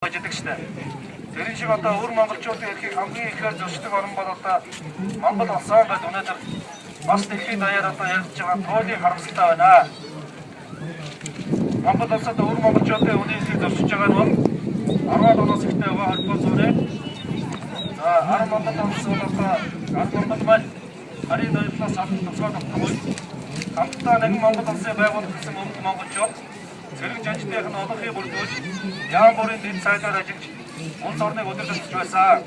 баждаг штэ. Тэр шиг одоо өвөр монголчуудын эрхийг хамгийн ихээр зөрчдөг орн бол одоо Монгол улсаа гэдэг өнөөдөр бас дэлхийн даяар одоо яригдж байгаа туйлын харамсалтай байна. Монгол улсад өвөр монголчуудын үнийн эрхийг зөрчиж байгаа нь 10 оноос ихтэй байгаа холбоо зүрээ. За 10 Монгол улс бол одоо 10 Монгол маань харийн ноёлоос хамт тусгаад авахгүй. Хамтдаа нэг Монгол улсын байгуулалт гэсэн өмнө монголчууд зэрэг жанжтайх нь олонхыг бүрдүүлж яам бүрийн дэд сайдаар ажиллаж улс орныг удирдах байсан.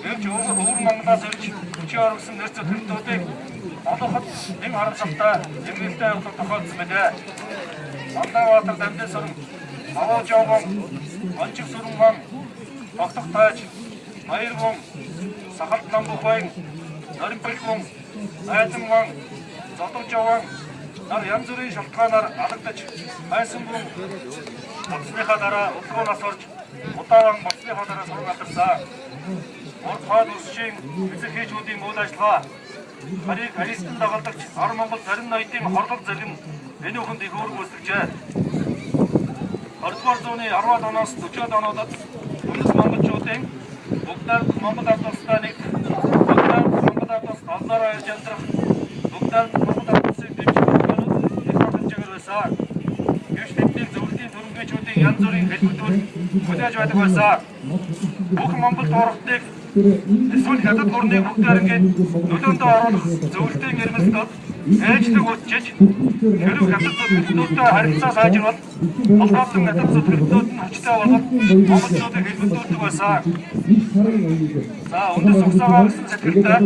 Гэвч өвөр Монголоос ирж хүчээр орсон нэр зөвлөлтүүдийг олоход нэг харамсалтай эмгэнтэй явах тохиолдсон байна. Мандаваатар дамжин сүрэн, Аваад жавган, Ончиг сүрэнган, Тогтох тааж, Баярган, Сахалт намбухайн, Норимбэлган, Айданган, Зодож жавган нар янз бүрийн шалтгаанаар алагдаж байсан бүхэн болсныхаа дараа өглөөнөөс орж удаан болсныхаа дараа сургууль алдарсан. Урд хойд улсын эзэг хийжүүдийн үйл ажиллагаа харийг аристан дагалдагч Ар Монгол зарим ноёдын хорлол зэрэг энэ бүхэнд их үүрэг үүсгэжээ. 20-р зууны 10-аад оноос 40-аад онуудад өмнөд монголчуудын бүгдээр Монгол ард улстай нэг бүгдээр Монгол ард улсад олноороо ирж амьдрах бүгдээр Монгол ард улсын дэвшигчдүүд байсан. Гэвч тэдний зөвлөлийн төрөмгөөчүүдийн янз бүрийн хэлбэрүүд хүлээж байдаг байсан. Бүх Монгол туурхтыг эсвэл хятад гүрний бүгдээр ингээд нөлөөндөө оруулах зөвлөлтийн ирмэлтүүд ээжлэг утчиж хэрэг хятад зөвлөлтүүдтэй харилцаа сайжруулах холбоотой хятад зөвлөлтүүд нь хүчтэй болгох монголчуудыг хэлбэлдүүлдэг байсан. За үндэс угсаагаа гэсэн сэтгэлтэй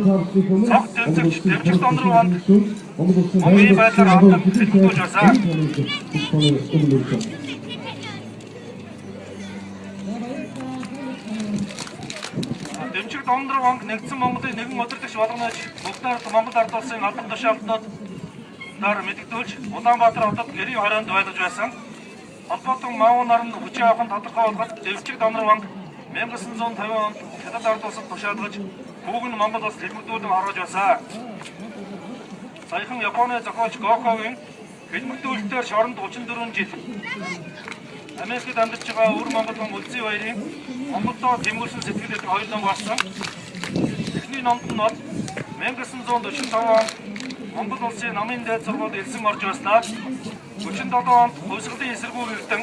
цог тэмцэгч дэвжих дондруу хонд Монголын байдлаар хамтан хэлбэлдүүлж байсан. Дэмжиг дондруу хонг нэгдсэн Монголын нэгэн удирдагч болгоноож бүгдээр Монгол ард улсын албан тушаалтнууд нар мэдэгдүүлж Улаанбаатар хотод гэрийн хорионд байлгаж байсан. Холбоотон Мав нарны хүчээ авахын тодорхой болгож Дэмжиг дондруу хонг 1950 онд хятад ард улсад тушаалгаж хүүг нь Монгол улсад хэлбэгдүүлэн оргож байсан. Саяхан Японы зохиолч Гокогийн хэлбэгдүүлэлтээр шоронд 34 жил Америкт амьдарч байгаа өвөр монголын үлзий баярын Монголдоо тэмүүлсэн сэтгэлээр хоёулаа болсон. Эхний номд нь бол 1945 онд Монгол улсын намын дээд сургуульд элсэн орж байснаа 47 онд хувьсгалын эсэргүүр эрдэн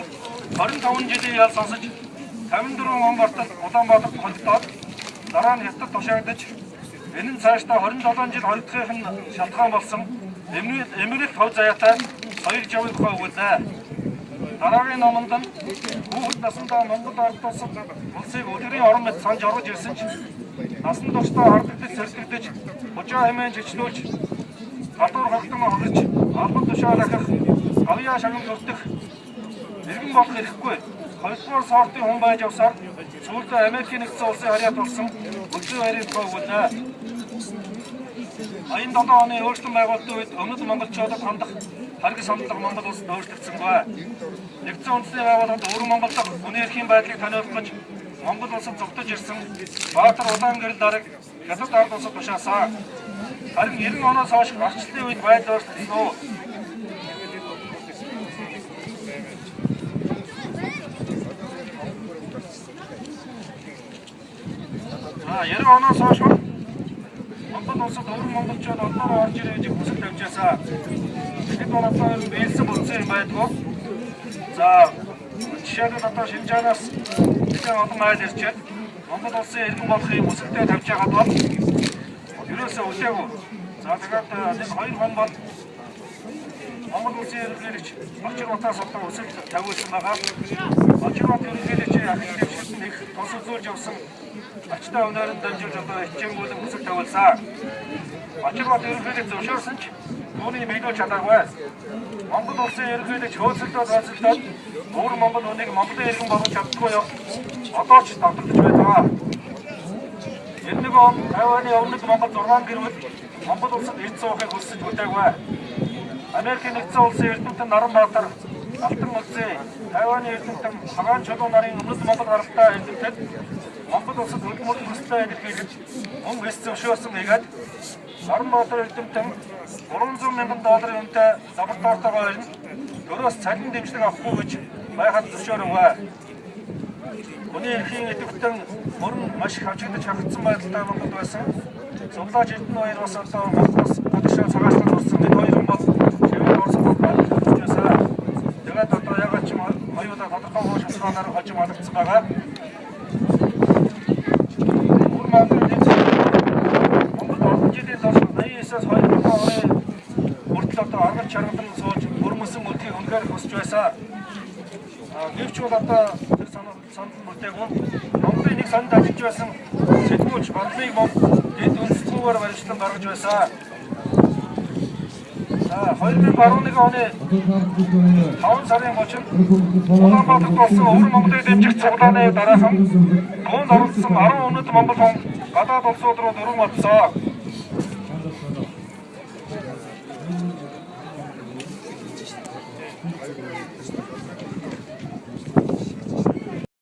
25 жилийн ял сонсож 54 он бартал Улаанбаатарт холдоод дараа нь хятад тушаагдаж энэ нь цаашдаа 27 жил холдохын нь шалтгаан болсон Эмирик тав заяатай соёл жавын тухай өгүүлээ. Дараагийн номонд нь хүүхэд насндаа Монгол ард улсыг өдрийн орон мэт санж орж ирсэн ч насан туршдаа хардагдаж сэргэгдэж хожоо хэмээн жичнүүлж гадуур хогтон хогж албан тушаалах авьяа шагнал төрдөх иргэн болох хэрэггүй 2-р сортын хүн байж явсаар сүүлдээ Америкийн нэгдсэн улсын харьяат болсон үлзий баярын тухай өгүүлээ. 97 оны өөрчлөлт байгуулалтын үед өмнөд монголчуудад хандах харгас хандлага Монгол улсад өөрчлөгдсөнгүй. Нэгдсэн үндэсний байгууллагад өвөр Монгол дахь хүний эрхийн байдлыг таниулах гэж Монгол улсад зогтож ирсэн Баатар улаан гэрэл дараг хятад ард улсад тушаасан. Харин 90 оноос хойш арчлалын үед байдал өөрчлөгдсөн. За 90 оноос хойш Монгол улсад өвөр монголчууд олноороо орж ирэх гэж хүсэл тавьжаасаа. Тэгэд болоод биелсэн болсон юм байдгүй. За жишээлбэл одоо Шинжаанаас нэгэн олон айл ирчээд Монгол улсын иргэн болохын хүсэлтэй тавьж байгаад бол ерөөсөө үлээгүй. За тэгээд нэг 2 хон бол Монгол улсын ерөнхийлөгч Бачирбатаас одоо хүсэл тавьсан байгаа. Бачирбат ерөнхийлөгч ахын дэвшилтэнд их тус үзүүлж явсан ачтай өнөөрөнд дамжуулж одоо хичээнгүүлэн хүсэл тавьсан. Бачирбат ерөнхийлөгч зөвшөөрсөн ч түүний биелүүлж чадаагүй. Монгол улсын ерөнхийлөгч хөөцөлдөөд өвөр Монгол хүнийг Монголын иргэн болгож чаддаггүй юу? Одоо ч давтагдж байдаг. 91 он Тайваны өмнөд Монгол 6 гэрвэл Монгол улсад эд суухыг хүсэж бүтээгүй. Америкийн нэгдсэн улсын эрдэмтэн Наранбаатар, Алтан улсын Тайваны эрдэмтэн Хагаан Чулуу нарын өмнөд Монгол гаралтай эрдэмтэд Монгол улсад хөдөлмөр төсөлтэй илэрхийлж мөн хэс зөвшөөрсөн нэгэд Наранбаатар эрдэмтэн $300 мянган үнэтэй лабораторитойгоо ирнэ. Төрөөс цалин дэмжлэг авахгүй гэж байхад зөвшөөрөв. Хүний эрхийн идэвхтэн мөрөн маш их хавчигдаж хавцсан байдалтай Монгол байсан. Суглааж Эрдэнэ баяр бас одоо Монголоос гадагшаа цагаачлаад орсон энэ хоёр хүн бол шивээр орсон болчихсоо. Тэгээд одоо ягаад ч юм хоёулаа тодорхой шалтгаанаар хожим алгацсан байгаа. Монгол олон жилийн турш 89-аас 2000 оны хүртэл одоо аргал чаргалан сууж хөрмөсөн мөрдгийг үнэхээр хүсэж байсан. Гэвч бол одоо тэр санал мөрдөөг Монголын нэг санд ажиллаж байсан сэтгүүлч Бандлыг энд үндэслэлээр баримтлан гаргаж байсан. 2011 оны 5 сарын 30-нд Улаанбаатарт болсон Өвөр Монголыг дэмжих цуглааны дараахан гоонд оролцсон 10 өнөд монгол хүн гадаад улсууд руу дөрвөн оцсон.